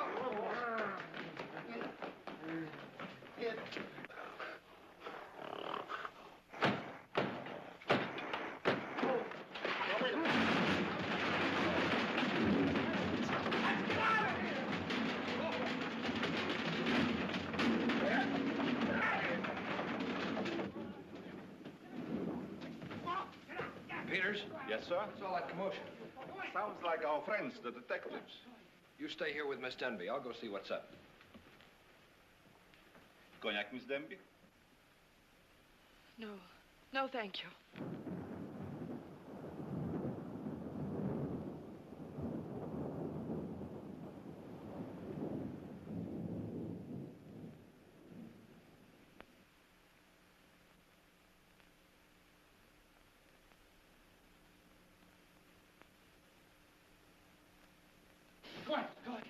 F: Peters?
B: Yes, sir?
F: What's all that commotion?
B: Sounds like our friends, the detectives.
F: You stay here with Miss Denby. I'll go see what's up.
B: Cognac, Miss Denby?
E: No. No, thank you.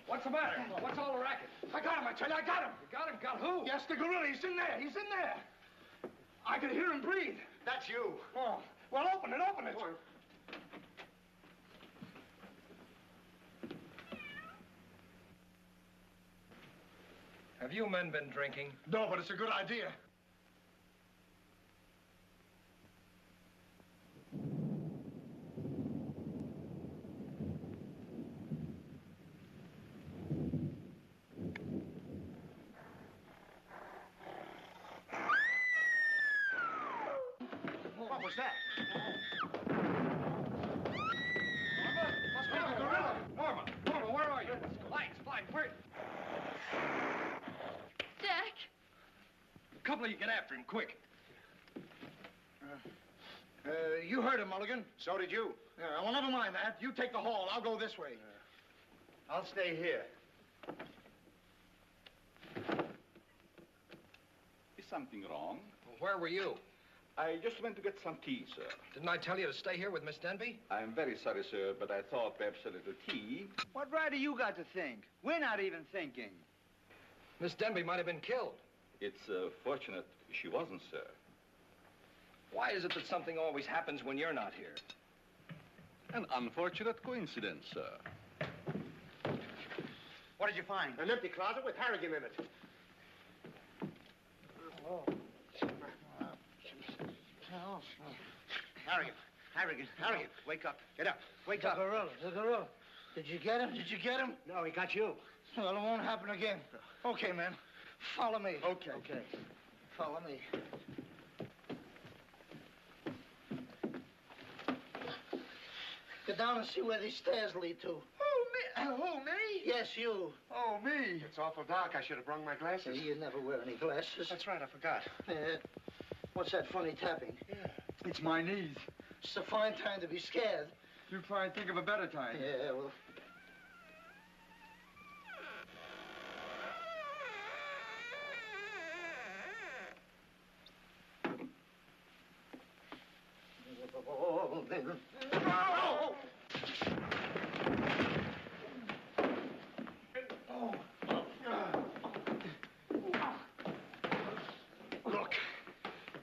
F: What's the matter? What's all the racket?
H: I got him, I tell you, I got him.
F: You got him? Got who?
H: Yes, the gorilla. He's in there. He's in there. I can hear him breathe.
L: That's you.
H: Oh, well, open it, open it.
F: Have you men been drinking?
H: No, but it's a good idea.
L: What was that?
F: Must be the gorilla. Norma, where are you? Lights, flying, where?
E: Jack!
F: A couple of you get after him, quick.
H: You heard him, Mulligan.
L: So did you.
H: Yeah, well, never mind that. You take the hall. I'll go this way.
J: I'll stay here.
B: Is something wrong?
F: Where were you?
B: I just went to get some tea, sir.
F: Didn't I tell you to stay here with Miss Denby?
B: I'm very sorry, sir, but I thought perhaps a little tea.
J: What right do you got to think? We're not even thinking.
F: Miss Denby might have been killed.
B: It's fortunate she wasn't, sir.
F: Why is it that something always happens when you're not here?
B: An unfortunate coincidence, sir.
L: What did you find? An empty closet with Harrigan in it. Harrigan, wake up. Get up. Wake up.
H: The gorilla. Did you get him? Did you get him?
L: No, he got you.
H: Well, it won't happen again. Okay, man. Follow me.
L: Okay.
H: Follow me. Get down and see where these stairs lead to.
L: Who, me?
H: Yes, you.
L: Oh, me. It's awful dark. I should have brought my glasses.
H: You never wear any glasses.
L: That's right, I forgot.
H: What's that funny tapping?
J: Yeah. It's my knees.
H: It's a fine time to be scared.
J: You try and think of a better time.
H: Yeah, well...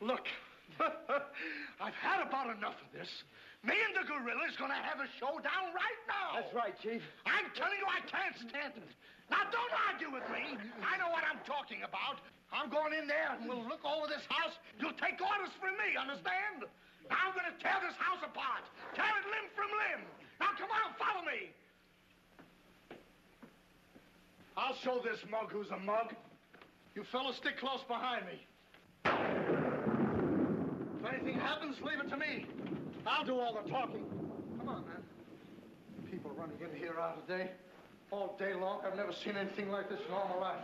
H: Look. I've had about enough of this. Me and the gorilla's gonna have a showdown right now.
J: That's right, Chief.
H: I'm telling you, I can't stand it. Now, don't argue with me. I know what I'm talking about. I'm going in there and we'll look over this house. You'll take orders from me, understand? Now I'm gonna tear this house apart. Tear it limb from limb. Now, come on, follow me. I'll show this mug who's a mug. You fellas stick close behind me. If anything happens, leave it to me. I'll do all the talking. Come on, man. People running in here out of day, all day long. I've never seen anything like this in all my life.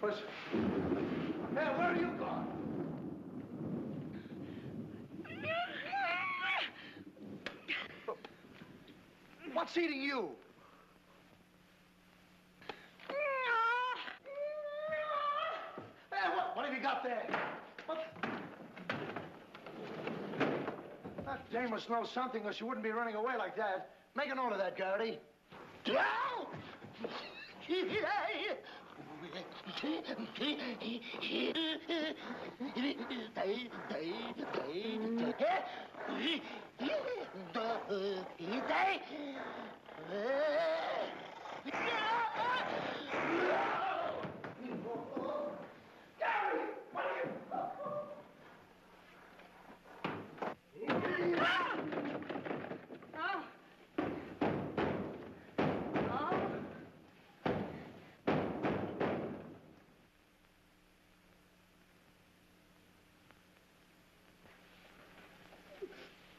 H: First, hey, where are you going? What's eating you? Hey, what have you got there? What? That dame must know something or she wouldn't be running away like that. Make a note of that, Garrity.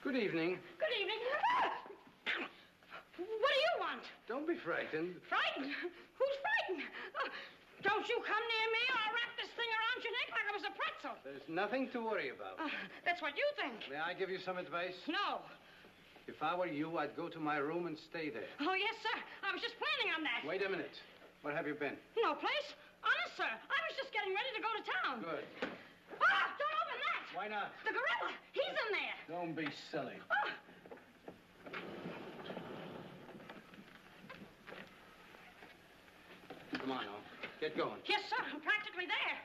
M: Good evening.
N: Good evening. What do you want?
M: Don't be frightened.
N: Frightened? Who's frightened? Don't you come near me or I'll wrap this thing around your neck like it was a pretzel.
M: There's nothing to worry about.
N: That's what you think.
M: May I give you some advice?
N: No.
M: If I were you, I'd go to my room and stay there.
N: Oh, yes, sir. I was just planning on that.
M: Wait a minute. Where have you been?
N: No place. Honest, sir. I was just getting ready to go to town.
M: Good.
N: Ah, don't open that.
M: Why not?
N: The gorilla. He's in there.
M: Don't be silly.
N: Oh.
M: Come on, now. Get going.
N: Yes, sir. I'm practically there.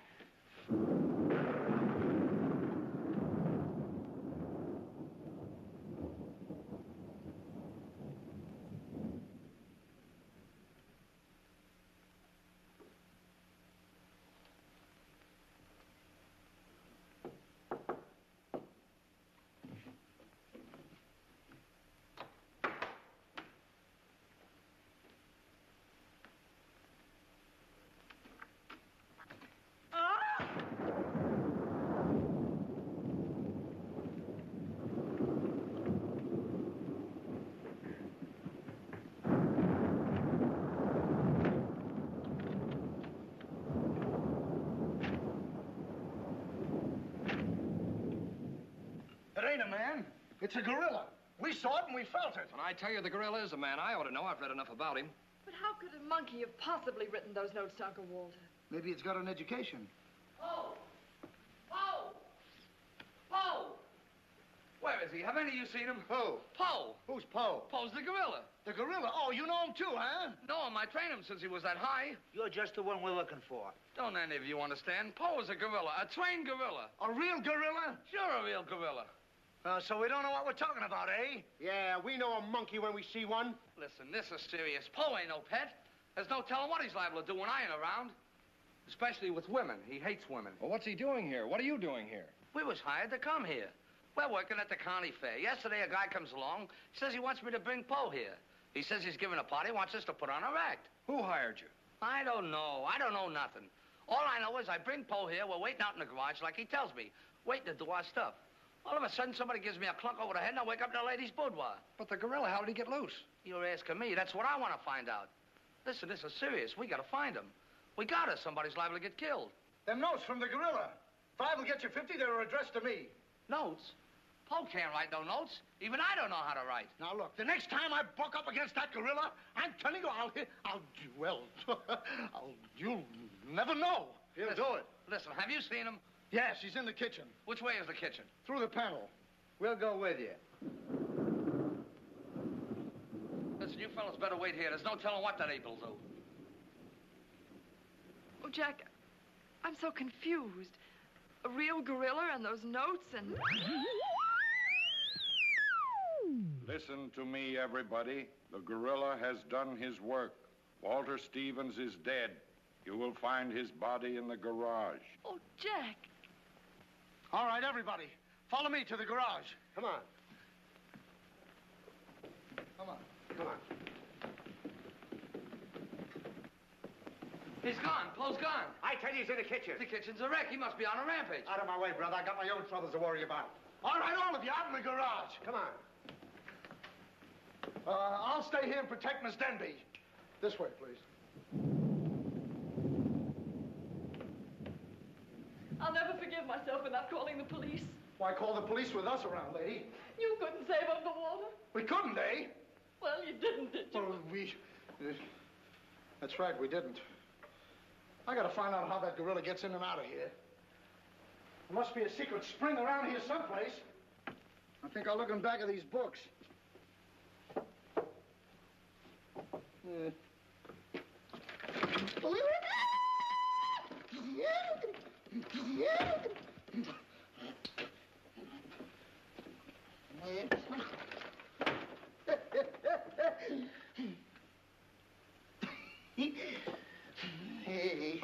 H: It ain't a man. It's a gorilla. We saw it and we felt it.
F: When I tell you the gorilla is a man, I ought to know. I've read enough about him.
E: But how could a monkey have possibly written those notes to Uncle Walter?
H: Maybe it's got an education.
O: Poe! Poe! Poe! Where is he? Have any of you seen him?
H: Who?
O: Poe.
H: Who's Poe?
O: Poe's the gorilla.
H: The gorilla? Oh, you know him too, huh?
O: No, I trained him since he was that high.
J: You're just the one we're looking for.
O: Don't any of you understand? Poe is a gorilla, a trained gorilla.
H: A real gorilla?
O: Sure, a real gorilla.
H: So we don't know what we're talking about, eh?
C: Yeah, we know a monkey when we see one.
O: Listen, this is serious. Poe ain't no pet. There's no telling what he's liable to do when I ain't around. Especially with women. He hates women.
F: Well, what's he doing here? What are you doing here?
O: We was hired to come here. We're working at the county fair. Yesterday, a guy comes along. He says he wants me to bring Poe here. He says he's giving a party, wants us to put on a act.
F: Who hired you?
O: I don't know. I don't know nothing. All I know is I bring Poe here. We're waiting out in the garage like he tells me. Waiting to do our stuff. All of a sudden, somebody gives me a clunk over the head, and I wake up in the lady's boudoir.
F: But the gorilla, how did he get loose?
O: You're asking me. That's what I want to find out. Listen, this is serious. We got to find him. We got to. Somebody's liable to get killed.
H: Them notes from the gorilla. If I will get you 50, they were addressed to me.
O: Notes? Poe can't write no notes. Even I don't know how to write.
H: Now, look, the next time I buck up against that gorilla, I'm telling you, you'll never know. He'll do it.
O: Listen, have you seen him?
H: Yes, he's in the kitchen.
O: Which way is the kitchen?
H: Through the panel.
J: We'll go with you.
O: Listen, you fellas better wait here. There's no telling what that ape will do.
E: Oh, Jack, I'm so confused. A real gorilla and those notes and...
K: Listen to me, everybody. The gorilla has done his work. Walter Stevens is dead. You will find his body in the garage.
E: Oh, Jack.
H: All right, everybody. Follow me to the garage.
C: Come on.
H: Come on.
C: Come on.
O: He's gone. Poe's gone.
J: I tell you, he's in the kitchen.
O: The kitchen's a wreck. He must be on a rampage.
J: Out of my way, brother. I got my own troubles to worry about.
C: All right, all of you, out in the garage. Come on. I'll stay here and protect Miss Denby. This way, please.
E: I'll never forgive myself for not calling the police.
C: Why call the police with us around, lady?
E: You couldn't save up the water.
C: We couldn't, eh?
E: Well, you didn't, did you?
C: Well, that's right, we didn't. I gotta find out how that gorilla gets in and out of here. There must be a secret spring around here someplace. I think I'll look in back of these books.
H: Hey.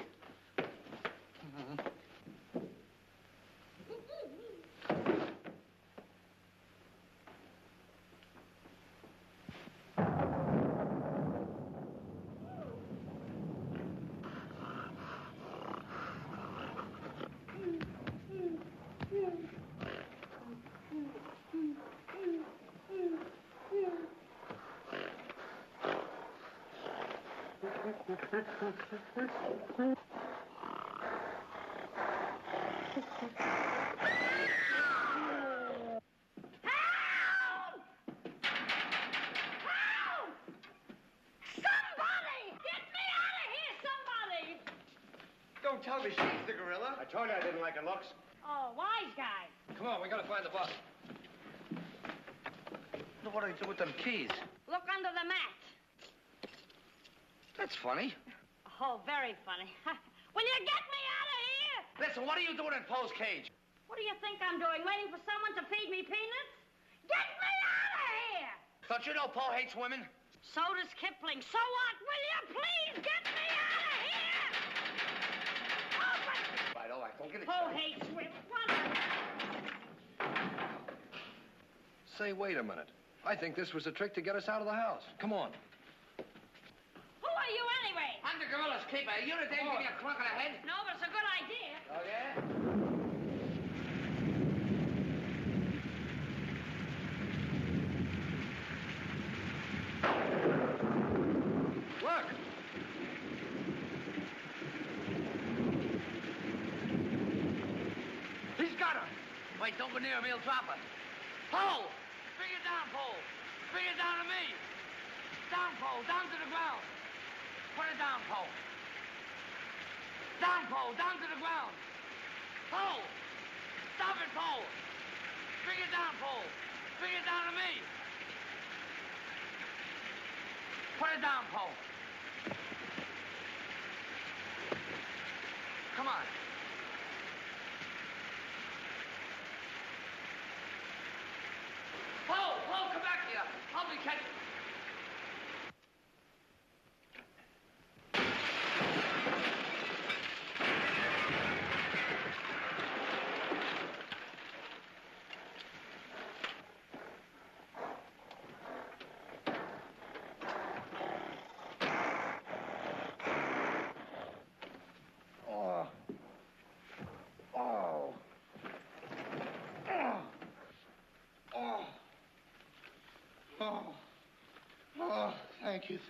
J: Don't tell me she's the gorilla. I told you I didn't like her looks.
N: Oh, wise guy.
F: Come on, we gotta find the bus.
O: Look what I do with them keys.
N: Look under the mat.
O: That's funny.
N: Oh, very funny. Will you get me out of here?
O: Listen, what are you doing in Poe's cage?
N: What do you think I'm doing? Waiting for someone to feed me peanuts? Get me out of here!
O: Don't you know Poe hates women?
N: So does Kipling. So what? Will you please get me out of here? Open!
O: All right, don't get it.
N: Poe hates women. What?
F: Say, wait a minute. I think this was a trick to get us out of the house. Come on.
N: Who are you anyway?
O: I'm the gorilla's keeper. You the dame give me a clunk on the head?
N: No, but it's a good idea.
O: Oh, yeah?
F: Look!
O: He's got her. Wait, don't go near him. He'll drop her. Poe! Bring it down, Poe. Bring it down to me. Down, Poe. Down to the ground. Put it down, Poe. Down, Poe. Down to the ground. Poe! Stop it, Poe. Bring it down, Poe. Bring it down to me. Put it down, Poe. Come on. Poe, come back here. Help me catch it.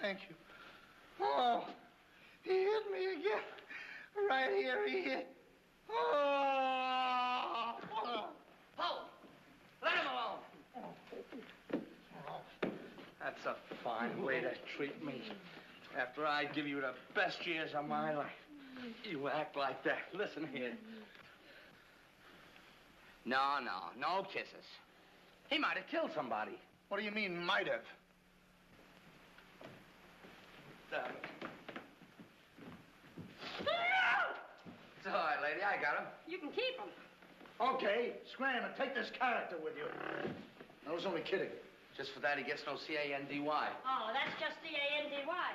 H: Thank you. Oh, he hit me again. Right here, he hit. Oh.
O: Poe, let him alone. That's a fine way to treat me. After I give you the best years of my life, you act like that. Listen here. No kisses. He might have killed somebody.
C: What do you mean, might have?
O: It's all right, lady. I got him.
N: You can keep him.
C: Okay, scram and take this character with you. I was only kidding.
O: Just for that, he gets no C-A-N-D-Y.
N: Oh, that's just C-A-N-D-Y.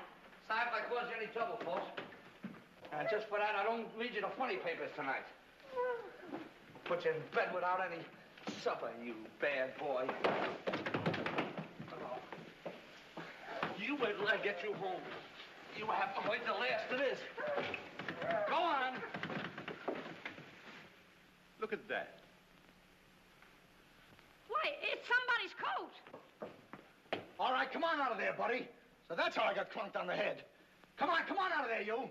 O: Sorry if I caused you any trouble, folks. And just for that, I don't read you the funny papers tonight. Put you in bed without any supper, you bad boy. Oh. You wait till I get you home. You have to wait till after this. Go on.
I: Look at that.
N: Why, it's somebody's coat.
H: All right, come on out of there, buddy. So that's how I got clunked on the head. Come on out of there, you.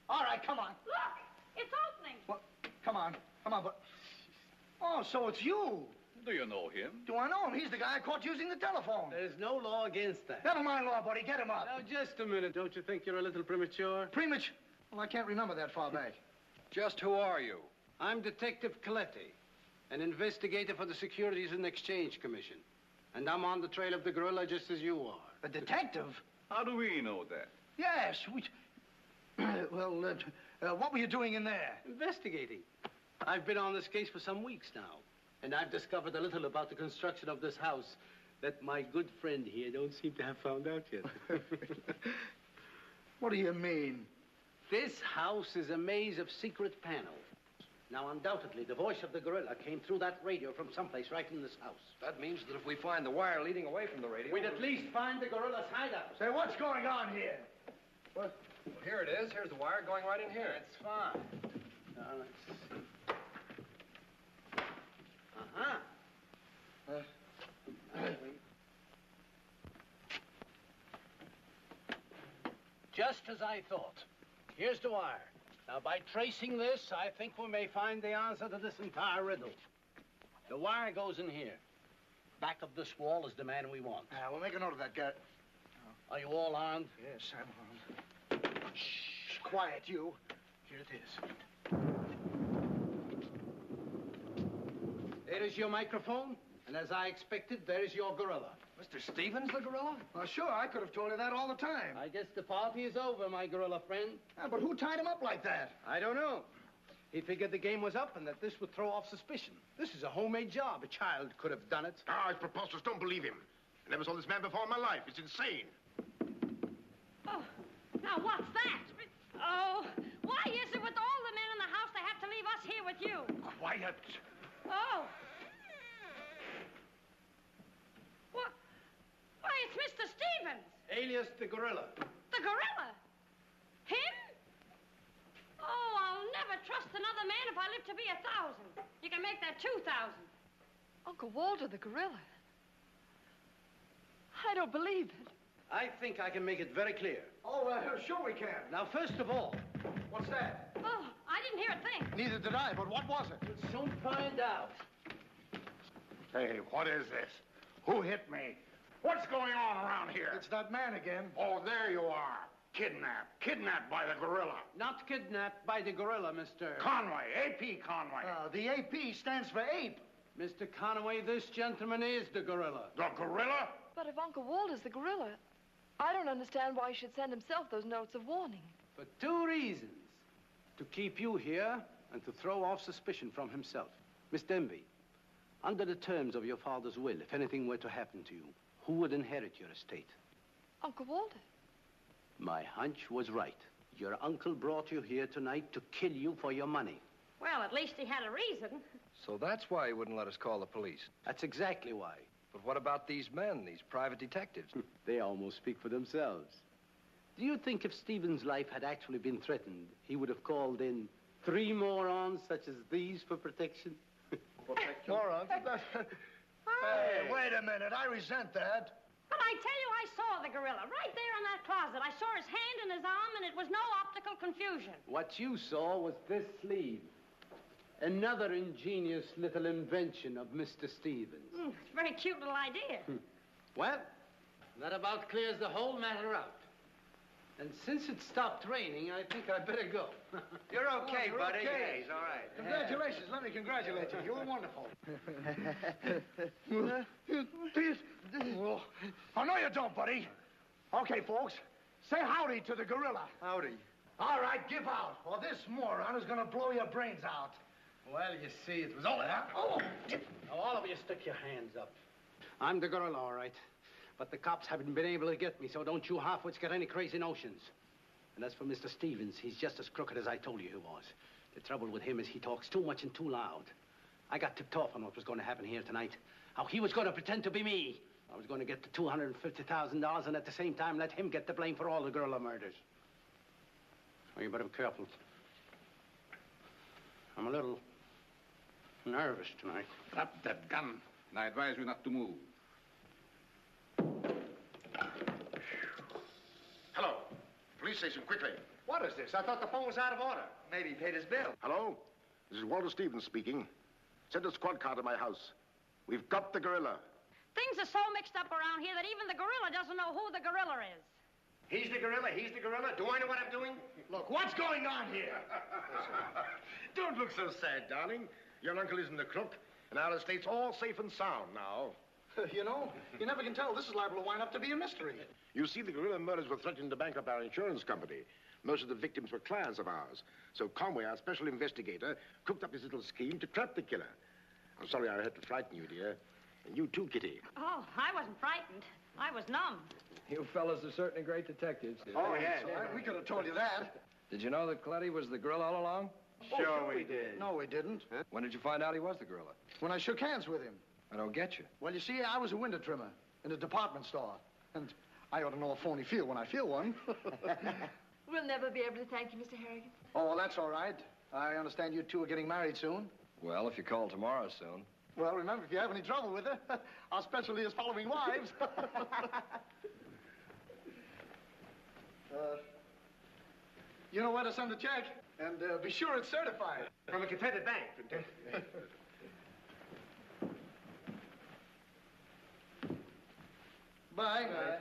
H: All right, come on.
N: Look, it's opening.
H: Well, come on, but... Oh, so it's you.
I: Do you know him?
H: Do I know him? He's the guy I caught using the telephone.
M: There's no law against that.
H: Never mind law, buddy. Get him up.
M: Now, just a minute. Don't you think you're a little premature?
H: Premature? Well, I can't remember that far back.
F: Just who are you?
M: I'm Detective Coletti, an investigator for the Securities and Exchange Commission. And I'm on the trail of the gorilla just as you are.
H: A detective?
I: How do we know that?
H: Yes, what were you doing in there?
M: Investigating. I've been on this case for some weeks now, and I've discovered a little about the construction of this house that my good friend here don't seem to have found out yet.
H: What do you mean?
M: This house is a maze of secret panels. Now, undoubtedly, the voice of the gorilla came through that radio from someplace right in this house.
F: That means that if we find the wire leading away from the radio...
M: We'd at least find the gorilla's hideout.
H: Say, what's going on here?
F: What? Well, here it is. Here's the wire going right in here.
M: That's fine. Now, let's see. Just as I thought. Here's the wire. Now, by tracing this, I think we may find the answer to this entire riddle. The wire goes in here. Back of this wall is the man we want.
H: We'll make a note of that, Garrett.
M: Are you all armed?
H: Yes, I'm armed. Shh, quiet, you. Here it is.
M: There is your microphone, and as I expected, there is your gorilla.
F: Mr. Stevens, the gorilla?
H: Well, sure, I could have told you that all the time.
M: I guess the party is over, my gorilla friend.
H: But who tied him up like that?
M: I don't know. He figured the game was up and that this would throw off suspicion. This is a homemade job. A child could have done it.
C: It's preposterous. Don't believe him. I never saw this man before in my life. It's insane.
N: Oh, now what's that? Oh, why is it with all the men in the house they have to leave us here with you?
C: Quiet.
N: Oh. What? Why, it's Mr. Stevens.
M: Alias the gorilla.
N: The gorilla? Him? Oh, I'll never trust another man if I live to be 1,000. You can make that 2,000.
E: Uncle Walter, the gorilla. I don't believe it.
M: I think I can make it very clear.
H: Oh, sure we can.
M: Now, first of all...
H: What's that?
N: Oh, I didn't hear a thing.
H: Neither did I, but what was it?
M: We'll soon find out.
L: Hey, what is this? Who hit me? What's going on around here?
H: It's that man again.
L: Oh, there you are. Kidnapped. Kidnapped by the gorilla.
M: Not kidnapped by the gorilla, Mr.
L: Conway. A.P. Conway.
H: The AP stands for ape.
M: Mr. Conway, this gentleman is the gorilla.
L: The gorilla?
E: But if Uncle Walter's the gorilla, I don't understand why he should send himself those notes of warning.
M: For 2 reasons. To keep you here and to throw off suspicion from himself. Miss Denby, under the terms of your father's will, if anything were to happen to you, who would inherit your estate?
E: Uncle Walter.
M: My hunch was right. Your uncle brought you here tonight to kill you for your money.
N: Well, at least he had a reason.
F: So that's why he wouldn't let us call the police.
M: That's exactly why.
F: But what about these men, these private detectives?
M: They almost speak for themselves. Do you think if Stephen's life had actually been threatened, he would have called in 3 morons such as these for protection?
H: Morons? Hey, wait a minute. I resent that.
N: But I tell you, I saw the gorilla right there in that closet. I saw his hand and his arm, and it was no optical confusion.
M: What you saw was this sleeve. Another ingenious little invention of Mr. Stevens.
N: It's a very cute little idea.
M: Well, that about clears the whole matter out. And since it stopped raining, I think I'd better go.
O: You're okay,
H: you're
O: buddy.
H: okay.
O: Yeah, he's all right.
H: Congratulations. Let me congratulate you. You were wonderful. Oh, no, you don't, buddy. Okay, folks. Say howdy to the gorilla.
O: Howdy.
H: All right, give out, or this moron is going to blow your brains out.
M: Well, you see, it was all that. Oh! Now, all of you stick your hands up. I'm the gorilla, all right. But the cops haven't been able to get me, so don't you half-wits get any crazy notions. And as for Mr. Stevens, he's just as crooked as I told you he was. The trouble with him is he talks too much and too loud. I got tipped off on what was going to happen here tonight. How he was going to pretend to be me. I was going to get the $250,000 and at the same time let him get the blame for all the gorilla murders. Oh, you better be careful. I'm a little nervous tonight.
I: Drop that gun, and I advise you not to move.
C: Hello. Police station, quickly.
J: What is this? I thought the phone was out of order. Maybe he paid his bill.
C: Hello? This is Walter Stevens speaking. Send a squad car to my house. We've got the gorilla.
N: Things are so mixed up around here that even the gorilla doesn't know who the gorilla is.
J: He's the gorilla. He's the gorilla. Do I know what I'm doing? Look, what's going on here?
C: Don't look so sad, darling. Your uncle isn't a crook, and our estate's all safe and sound now.
H: You know, you never can tell. This is liable to wind up to be a mystery.
C: You see, the gorilla murders were threatening to bankrupt our insurance company. Most of the victims were clients of ours. So Conway, our special investigator, cooked up his little scheme to trap the killer. I'm sorry I had to frighten you, dear. And you too, Kitty.
N: Oh, I wasn't frightened. I was numb.
F: You fellas are certainly great detectives.
H: Oh, yeah. We could have told you that.
F: Did you know that Cletty was the gorilla all along?
H: Sure we did. No, we didn't.
F: Huh? When did you find out he was the gorilla?
H: When I shook hands with him.
F: I don't get you.
H: Well, you see, I was a window trimmer in a department store. And I ought to know a phony feel when I feel one.
E: We'll never be able to thank you, Mr. Harrigan.
H: Oh, well, that's all right. I understand you two are getting married soon.
F: Well, if you call tomorrow soon.
H: Well, remember, if you have any trouble with her, our specialty is following wives. You know where to send the check, and be sure it's certified.
J: From a Confederate bank.
H: Bye. Bye.